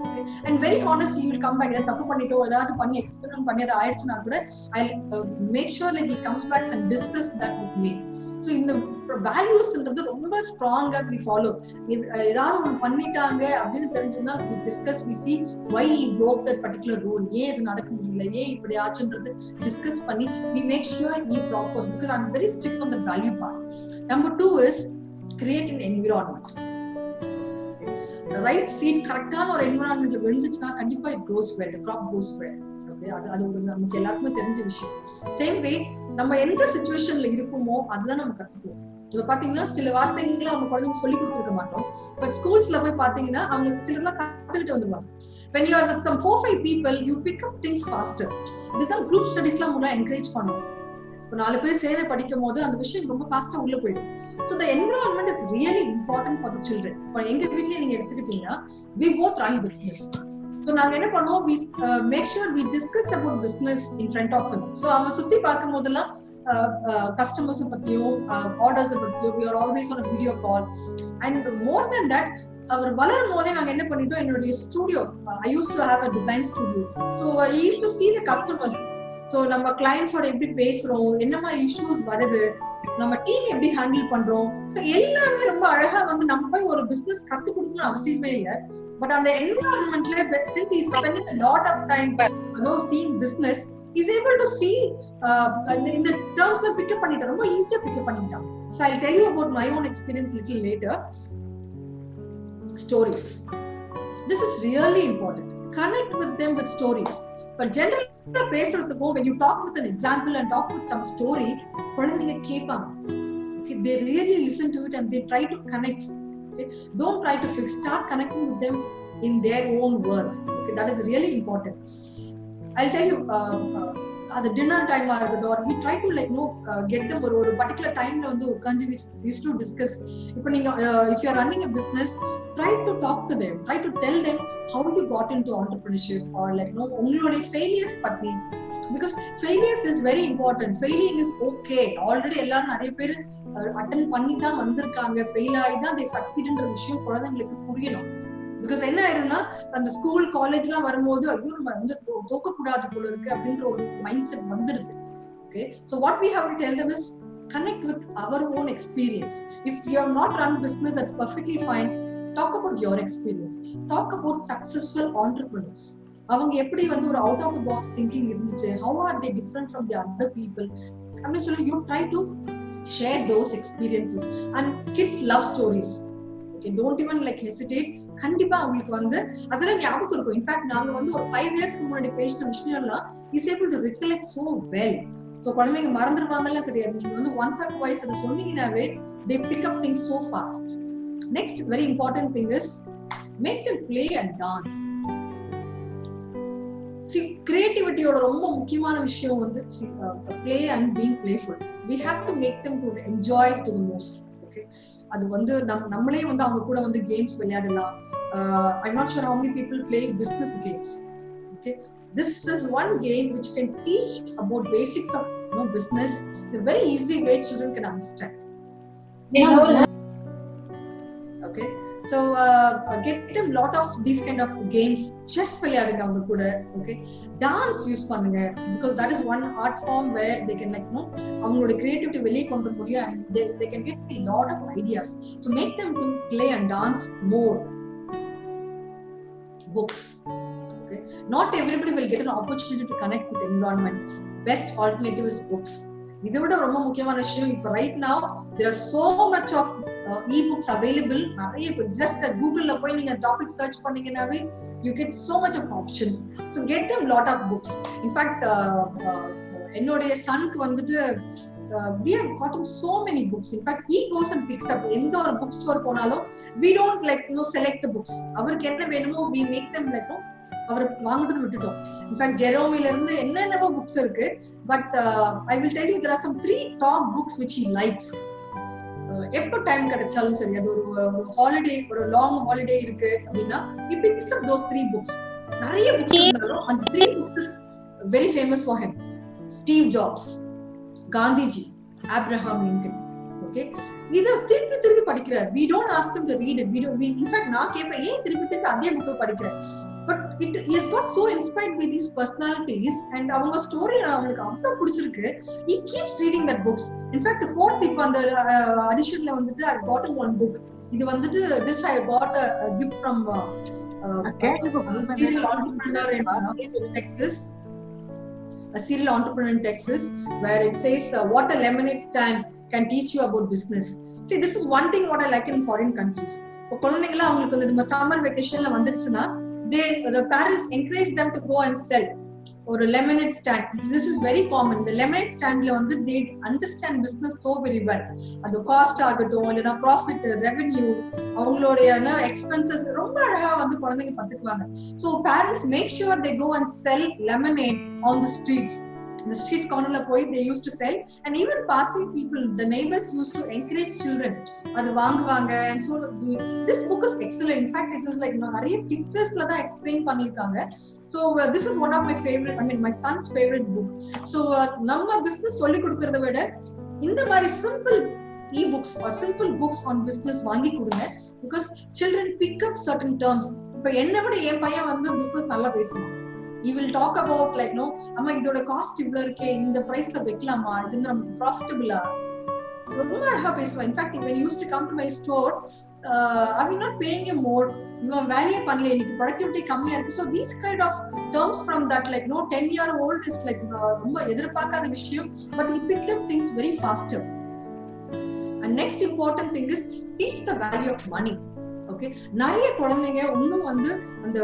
Okay, and very honest, you will come back and தப்பு பண்ணிட்டோ ஏதாவது பண்ணி எக்ஸ்பெரிமெண்ட் பண்ணி அது ஆயிடுச்சுனா கூட I'll make sure like he comes back and discuss that with me. So இந்த valuesன்றது ரொம்ப ஸ்ட்ராங்கா we follow. ஏதாவது ஒன்று பண்ணிட்டாங்க அப்படின்னு தெரிஞ்சதுன்னா we discuss, we see why he broke that particular rule, ஏன் இது நடக்க முடியல, ஏன் இப்படி ஆச்சுன்றது டிஸ்கஸ் பண்ணி we make sure he propose, because I'm very strict on the value part. Number 2 is create an environment. The right seed கரெக்டான ஒரு என்விரான்மெண்ட்ல விழுந்துச்சுன்னா கண்டிப்பா it grows well, the crop grows well. Okay, அது ஒரு நமக்கு எல்லாருக்குமே தெரிஞ்ச விஷயம். சேம் வே நம்ம எந்த சிச்சுவேஷன்ல இருக்குமோ அதுதான் நம்ம கத்துக்குவோம். இப்ப பாத்தீங்கன்னா சில வார்த்தைகளை நம்ம குழந்தைங்க சொல்லி கொடுத்துருக்க மாட்டோம், பட் ஸ்கூல்ஸ்ல போய் பாத்தீங்கன்னா அவங்க சிலர்லாம் கத்துக்கிட்டு வந்துருவாங்க. When you are with some 4-5 people you pick up things faster. இதுதான் குரூப் ஸ்டடீஸ்லாம் முன்னாடி என்கரேஜ் பண்ணுவோம். இப்போ 4 பேர் சேர்ந்து படிக்கும் போது அந்த விஷயம் ரொம்ப ஃபாஸ்டா உள்ள போயிடும். So the environment is really important for the children. இப்போ எங்க வீட்லயே நீங்க எடுத்துக்கிட்டீங்கன்னா we both run business. So நாங்க என்ன பண்ணுவோம், we make sure we discuss about business in front of him. So அவன் சுத்தி பார்க்கும் போதெல்லாம் customers பத்தியும் orders பத்தியும் we are always on a video call. And more than that, அவர் வளரும் போதே நாங்க என்ன பண்ணிட்டோம், என்னுடைய studio, I used to have a design studio. So I used to see the customers. So நம்ம கிளையண்ட்ஸோட எப்படி பேசுறோம், என்ன மாதிரி இஷ்யூஸ் வருது, நம்ம டீம் எப்படி ஹேண்டில் பண்றோம், சோ எல்லாமே ரொம்ப அழகா வந்து நம்ம போய் ஒரு பிசினஸ் கத்து கொடுக்கணும் அவசியமே இல்லை. பட் அந்த என்விரான்மெண்ட்ல since he is spending a lot of time seeing business, he is able to see இந்த termsல pick up பண்ணிட்டான், ரொம்ப ஈஸியா pick up பண்ணிட்டான். So I'll tell you about my own experience little later. Stories. This is really important. Connect with them with stories. But generally பேசுறதுக்கும் when you talk with an example and talk with some story, குழந்தைங்க கேட்பாங்க. Okay, they really listen to it and they try to connect. Okay, don't try to fix, start connecting with them in their own world. Okay, that is really important. I'll tell you, அது dinner டைமா இருக்கட்டும், or we try to like get them ஒரு particular timeல வந்து உட்கார்ந்து we used to discuss. இப்போ நீங்க if you are running a business, try to talk to them, try to tell them how you got into entrepreneurship, or like உங்களுடைய failures பத்தி, because failures is very important. Failing is okay. Already எல்லாரும் நிறைய பேர் attend பண்ணி தான் வந்திருக்காங்க, fail ஆகி தான் they succeedன்ற விஷயம் குழந்தைங்களுக்கு புரியணும். பிகாஸ் என்ன ஆயிடும்னா அந்த ஸ்கூல் காலேஜ்லாம் வரும்போது ஐயோ நம்ம வந்து தோக்க கூடாது போல இருக்கு அப்படின்ற ஒரு மைண்ட் செட் வந்துடுது. Okay, so what we have to tell them is connect with our own experience. If you have not run business, that's perfectly fine. Talk about your experience. Talk about successful entrepreneurs. அவங்க எப்படி வந்து ஒரு out of the box thinking இருந்துச்சு, how are they different from the other people அப்படின்னு சொல்லி you try to share those experiences. And kids love stories. Okay, don't even like hesitate. கண்டிப்பா அவங்களுக்கு வந்து அதெல்லாம் ஞாபகம் இருக்கும். இன்ஃபேக்ட் நாங்க வந்து ஒரு 5 இயர்ஸ்க்கு முன்னாடி பேசின விஷயம்லாம் is able to recollect so well. So குழந்தைங்க மறந்துடுவாங்கலாம் கிடையாது. நீங்க வந்து once or twice அதை சொன்னீங்கன்னாவே they pick up things so fast. Next very important thing is make them play and dance. See, creativity ஓட ரொம்ப முக்கியமான விஷயம் வந்து play and being playful. We have to make them to enjoy to the most. Okay, அது வந்து நம்மளே வந்து அவங்க கூட வந்து கேம்ஸ் விளையாடலாம். I'm not sure how many people play business games. Okay, this is one game which can teach about basics of business in a very easy way children can understand. Okay, so get them lot of these kind of games. Chess விளையாடுங்க அவங்க கூட. Okay, dance use பண்ணுங்க, because that is one art form where they can like அவங்களோட creativity வெளியே கொண்டு முடியும், and they can get a lot of ideas. So make them to play and dance more. Books. Okay, not everybody will get an opportunity to connect with the environment. Best alternative is books. இதை விட ரொம்ப முக்கியமான விஷயம், இப்போ right now there are so much of e-books available. நிறைய இப்போ just Google-ல போய் நீங்க டாபிக் சர்ச் பண்ணீங்கன்னாவே you get so much of options. So get them lot of books. In fact, என்னோட சனுக்கு வந்துட்டு we have got him so many books. In fact, he goes and picks up எந்த ஒரு book store போனாலும் we don't like select the books. அவருக்கு என்ன வேணுமோ we make them like அவர் வாங்கிட்டு விட்டுட்டோம். இன்ஃபேக்ட் ஜெரோமில இருந்து என்னென்னவோ புக்ஸ் இருக்கு, but I will tell you there are some 3 top books which he likes. எப்போ டைம் கிடைச்சாலும் சரி, அது ஒரு ஹாலிடே, ஒரு லாங் ஹாலிடே இருக்கு அப்படின்னா he picks up those 3 books. நிறைய புக்ஸ் இருந்தாலும் அந்த 3 books is very famous for him. Steve jobs, Gandhiji, Abraham Lincoln. Okay, இத திருப்பி படிக்கிறார். we don't ask him to read it. in fact நான் கேட்பேன், ஏன் திருப்பி அதே புக்கை படிக்கிறேன்? But he has got so inspired by these personalities, and அவங்க ஸ்டோரி அவங்களுக்கு அவ்வளவு பிடிச்சிருக்கு. He keeps reading that books. In fact, fourth இப்போ அந்த அடிஷன்ல வந்துட்டு I got one book. இது வந்துட்டு this I got a gift from serial entrepreneur in Texas. A serial entrepreneur in Texas, where it says what a lemonade stand can teach you about business. See, this is one thing what I like in foreign countries. இப்போ குழந்தைங்களா அவங்களுக்கு வந்து summer வெக்கேஷன்ல வந்துருச்சுன்னா the parents encourage them to go and sell or a lemonade stand. This is very common. The lemonade stand la vandu they understand business so very well. Adu cost agato illa profit, revenue, avangaloda expenses romba alaga vandu kulandinga pathukuvanga. So parents make sure they go and sell lemonade on the streets. In the street corner la poi they used to sell, and even passing people, the neighbors used to encourage children adu vaanguvanga. And so this book is excellent. In fact, it is like nariya pictures la da explain pannirukanga. So this is one of my favorite, I mean my son's favorite book. So நம்ம business சொல்லி கொடுக்கறத விட இந்த மாதிரி simple e-books or simple books on business வாங்கி கொடுங்க, because children pick up certain terms. இப்போ என்ன விட என் பையன் வந்து business நல்லா பேசுவான். He will talk about like அம்மா இதோட காஸ்ட் இவ்வளவு இருக்கே, இந்த பிரைஸ்ல வைக்கலாமா, இது நமக்கு ப்ராஃபிட்டபிளா, ரொம்ப அழகா பேசுவான். In fact when he used to come to my store, I will not paying him more. இவன் வேலையே பண்ணல, இன்னைக்கு ப்ரொடக்டிவிட்டி கம்மியா இருக்கு. So these kind of terms from that like 10-year-old is like ரொம்ப எதிர்பார்க்காத விஷயம், but he picked up things very faster. And next important thing is teach the value of money. Okay, நிறைய குழந்தைங்க இன்னும் வந்து அந்த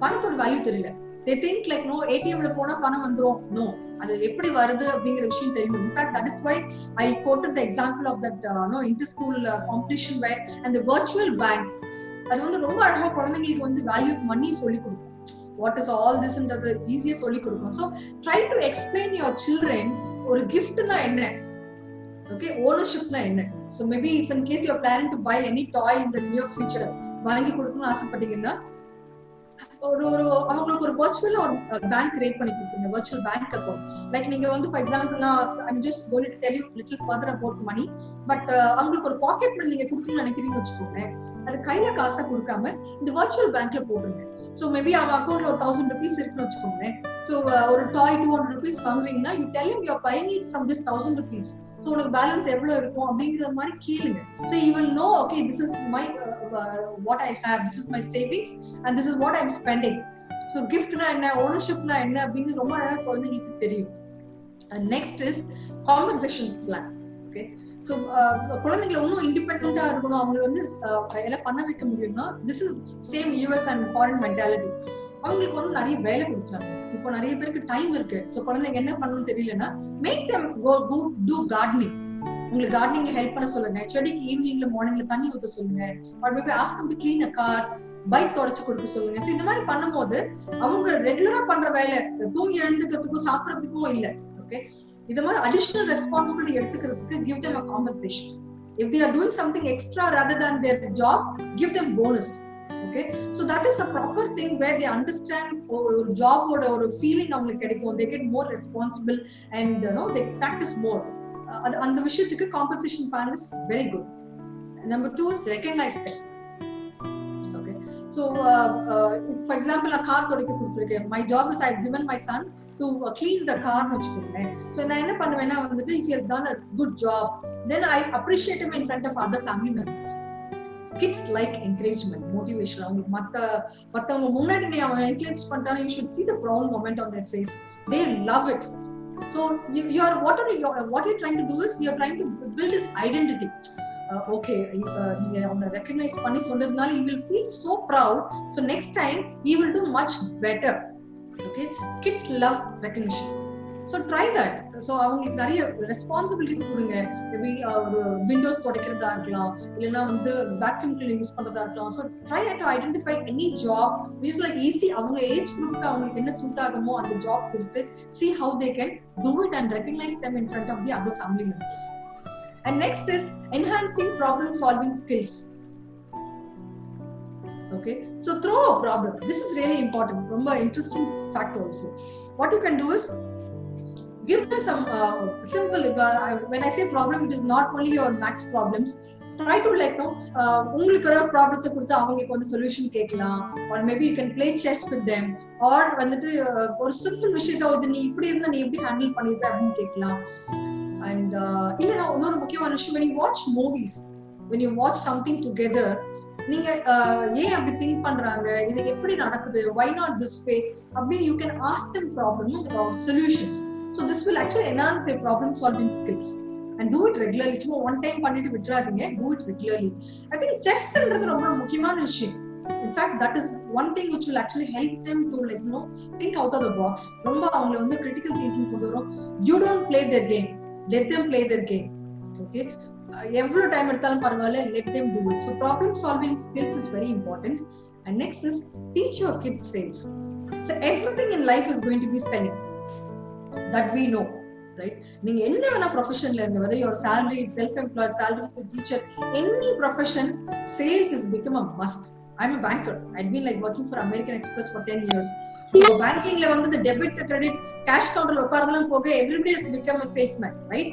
பணத்தோட வேல்யூ தெரியல. They think like ATM la pona panam vandrom. No, adu eppadi varudhu abingra vishayam theriyum. In fact, that is why I quoted the example of that inter-school competition where and the virtual bank. அது வந்து ரொம்ப அழகா குழந்தைங்களுக்கு வந்து value of money சொல்லி கொடுக்கும். What is all திஸ்ன்றது ஈஸியா சொல்லி கொடுக்கும். So try to explain your children ஒரு கிஃப்ட்னா என்ன, ஓகே, ஓனர்ஷிப்னா என்ன. So maybe if in case you are planning to buy any toy in the near future, வாங்கி கொடுக்கணும்னு ஆசைப்பட்டீங்கன்னா அவங்களுக்கு ஒரு வர்ச்சுவலா ஒரு பேங்க் கிரியேட் பண்ணி கொடுத்துருங்க, வர்ச்சுவல் பேங்க் அக்கௌண்ட். லைக் நீங்க வந்து for example I'm just going to tell you little further about money. But அவங்களுக்கு ஒரு பாக்கெட் மணி நீங்க கொடுக்கணும்னு நினைக்கிறீங்கன்னு வச்சுக்கோங்க, அது கையில காசா கொடுக்காம இந்த வர்ச்சுவல் பேங்க்ல போட்டுருங்க. ஸோ மேபி அவன் அக்கௌண்ட்ல ஒரு 1000 rupees இருக்குன்னு வச்சுக்கோங்க. ஸோ ஒரு டாய் 200 rupees வாங்குறீங்கன்னா you tell him you are buying it from this 1000 rupees. So உனக்கு பேலன்ஸ் எவ்வளவு இருக்கும் அப்படிங்கிற மாதிரி கேளுங்க. So you will know okay this is my what I have, this is my savings and this is what I'm spending. So giftனா என்ன, ஓனர்ஷிப்னா என்ன அப்படிங்கிறது ரொம்ப அழகா குழந்தைங்களுக்கு தெரியும். And next is compensation plan. Okay, so குழந்தைங்களை இன்னும் இண்டிபெண்டண்டா இருக்கணும், அவங்க வந்து எல்லாம் பண்ண வைக்க முடியும்னா this is same US and foreign mentality. அவங்களுக்கு வந்து நிறைய வேலை கொடுக்கலாம். இப்போ நிறைய பேருக்கு டைம் இருக்கு, ஸோ குழந்தைங்க என்ன பண்ணணும்னு தெரியலன்னா make them go do gardening. உங்களுக்கு கார்டனிங்ல ஹெல்ப் பண்ண சொல்லுங்க, செடிக்கு ஈவினிங்ல மார்னிங்ல தண்ணி ஊத்த சொல்லுங்க, or maybe ask them to clean a car, bike தொடச்சு கொடுக்க சொல்லுங்க. ஸோ இந்த மாதிரி பண்ணும்போது அவங்க ரெகுலரா பண்ற வேலை தூங்கி எழுந்துக்கிறதுக்கும் சாப்பிடறதுக்கும் இல்ல. ஓகே, இது மாதிரி அடிஷனல் ரெஸ்பான்சிபிலிட்டி எடுத்துக்கிறதுக்கு give them a compensation. If they are doing something extra rather than their job, give them bonus. Okay, so that is a proper thing where they understand ஒரு job ஓட ஒரு feeling அவங்களுக்கு கிடைக்கும், they get more responsible and they practice more. அந்த விஷயத்துக்கு compensation plan is very good. Number 2 is recognize them. Okay, so if for example a car தொடக்க கொடுத்திருக்கேன், my job is I've given my son to clean the car னு வச்சுக்கோங்க. So நான் என்ன பண்ணுவேன்னா வந்துட்டு he has done a good job, then I appreciate him in front of other family members. Kids like encouragement, motivation. அவங்களுக்கு மத்தவங்க முன்னாடி நீ அவன் என்கரேஜ் பண்ணிட்டானா you should see the proud moment on their face. They love it. So you are what you're trying to do is you're trying to build his identity. Okay, நீங்க அவனை recognize பண்ணி சொன்னதுனால he will feel so proud, so next time he will do much better. Okay, kids love recognition, so try that. So அவங்களுக்கு நிறைய responsibilities கொடுங்க. Maybe ஒரு Windows துடைக்கிறதா இருக்கலாம், இல்லைன்னா வந்து வேக்யூம் கிளீனிங் யூஸ் பண்றதா இருக்கலாம். So try to identify any job which is like easy, அவங்க ஏஜ் குரூப்க்கு அவங்களுக்கு என்ன சூட் ஆகுமோ அந்த ஜாப் கொடுத்து see how they can do it and recognize them in front of the other family members. And next is enhancing problem solving skills. Okay, so throw a problem. This is really important. ரொம்ப interesting fact also. What you can do is give them some simple, when I say problem, it is not only your max problems. Try to உங்களுக்கு ஒரு ப்ராப்ளத்தை கொடுத்து அவங்களுக்கு வந்து solution கேட்கலாம், or maybe you can play chess with them, or வந்துட்டு ஒரு simple விஷயத்தை வந்து நீ இப்படி இருந்தா நீ எப்படி ஹேண்டில் பண்ணிருப்ப அப்படின்னு கேட்கலாம். And இல்லைன்னா இன்னொரு முக்கியமான விஷயம், when you watch movies, when you watch something together, நீங்க ஏன் அப்படி திங்க் பண்றாங்க, இது எப்படி நடக்குது, why not this way அப்படி you can ask them problems or solutions. So this will actually enhance their problem solving skills and do it regularly. சும்மா one time பண்ணிட்டு விட்டுறாதீங்க, do it regularly. I think chessன்றது ரொம்ப முக்கியமான விஷயம். In fact, that is one thing which will actually help them to think out of the box. ரொம்ப அவங்களை வந்து critical thinking கொண்டு வரும். You don't play their game, let them play their game. Okay, எவ்வளவு time எடுத்தாலும் பரவாயில்ல, let them do it. So problem solving skills is very important. And next is teach your kids sales. So everything in life is going to be selling, that we know, right? நீங்க என்ன வேணா ப்ரொஃபஷன்ல இருங்க, whether you're salaried, self-employed, salaried teacher, any profession, sales has become a must. I'm a banker. I've been working for American Express for 10 years. So bankingல வந்து the debit, credit, cash counterல உட்கார்றதெல்லாம் போக everybody has become a salesman, right?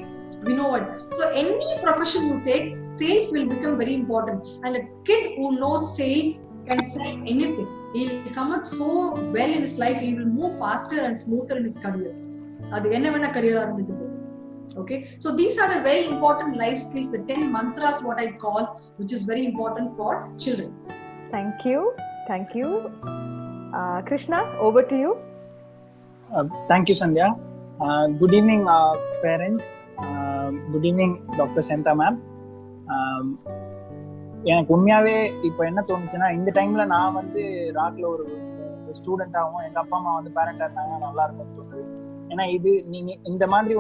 We know it. So any profession you take, sales will become very important. And a kid who knows sales can sell anything. He will come out so well in his life. He will move faster and smoother in his career. அது என்ன வேணா கரியரா இருந்துட்டு போகும். Okay, so these are the very important life skills, the 10 mantras what I call, which is very important for children. Thank you. Krishna, over to you. Thank you, Sandhya. Good evening, parents. Good evening, Dr. Senta ma'am. எனக்கு உண்மையாவே இப்போ என்ன தோணுச்சுன்னா, இந்த டைம்ல நான் வந்து ராக்ல ஒரு ஸ்டூடெண்டாகவும் எங்க அப்பா அம்மா வந்து பேரண்டா இருந்தாங்க நல்லா இருக்கும்னு தோணுது. ஏன்னா இது நீங்க இந்த மாதிரி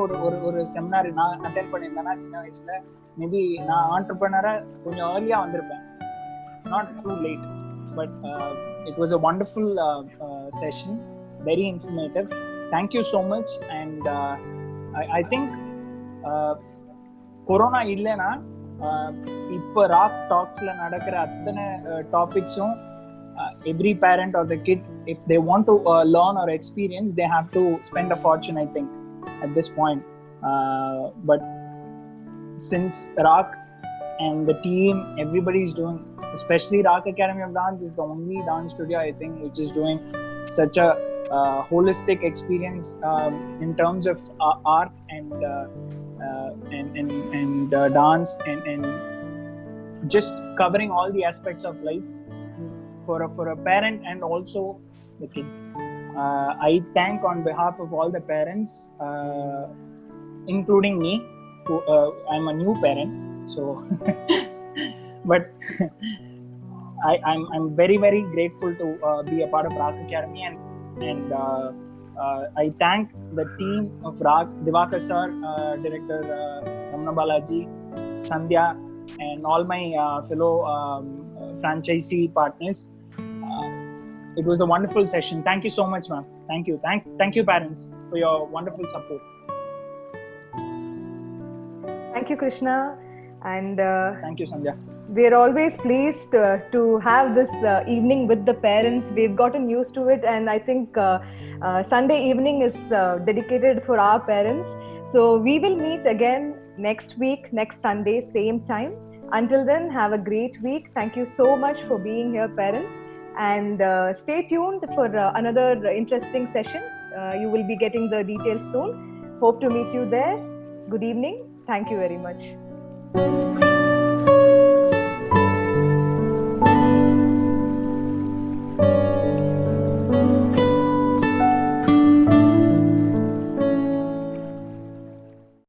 ஒரு செமினார் நான் அட்டென்ட் பண்ணியிருந்தேன்னா சின்ன வயசுல மேபி நான் ஆண்டர்பிரனரா கொஞ்சம் ஏர்லியா வந்திருப்பேன், not too late. But it was a wonderful session. Very informative. Thank you so much. And I think Corona illena இப்போ ராக் டாக்ஸ்ல நடக்கிற அத்தனை டாபிக்ஸும் every parent or the kid, if they want to learn or experience, they have to spend a fortune, I think, at this point. But since Rock and the team, everybody is doing, especially Rock Academy of Dance is the only dance studio, I think, which is doing such a holistic experience in terms of art and dance and just covering all the aspects of life for a parent and also the kids. I thank on behalf of all the parents, including me, who I'm a new parent, so but I'm very, very grateful to be a part of Rock Academy, and I thank the team of Rock, Divakar sir, director Ramana Balaji, Sandhya, and all my fellow franchisee partners. It was a wonderful session. Thank you so much, ma'am. Thank you. Thank you, parents, for your wonderful support. Thank you, Krishna. And thank you, Sandhya. We are always pleased to have this evening with the parents. We've gotten used to it, and I think Sunday evening is dedicated for our parents. So we will meet again next week, next Sunday, same time. Until then, have a great week. Thank you so much for being here, parents. And stay tuned for another interesting session. You will be getting the details soon. Hope to meet you there. Good evening. Thank you very much.